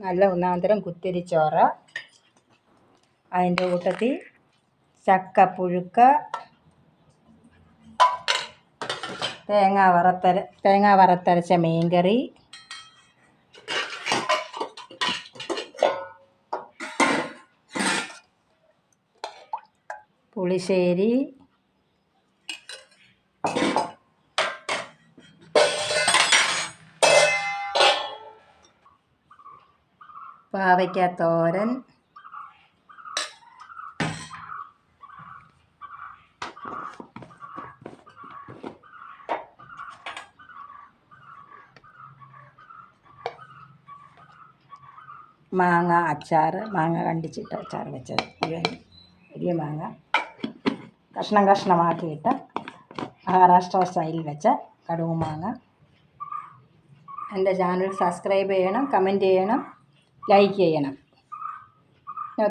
നല്ല ഒന്നാന്തരം കുത്തിരിച്ചോറ്, അതിൻ്റെ കൂട്ടത്തിൽ ചക്കപ്പുഴുക്ക, തേങ്ങ വറുത്തരച്ച മീൻകറി, പുളിശ്ശേരി, പാവയ്ക്കാത്തോരൻ, മാങ്ങ അച്ചാർ, മാങ്ങ കണ്ടിച്ചിട്ട് അച്ചാർ വെച്ചത്, വലിയ മാങ്ങ കഷ്ണമാക്കിയിട്ട് മഹാരാഷ്ട്ര സ്റ്റൈലിൽ വെച്ച കടുക് മാങ്ങ. എൻ്റെ ചാനൽ സബ്സ്ക്രൈബ് ചെയ്യണം, കമൻറ്റ് ചെയ്യണം, ലൈക്ക് ചെയ്യണം.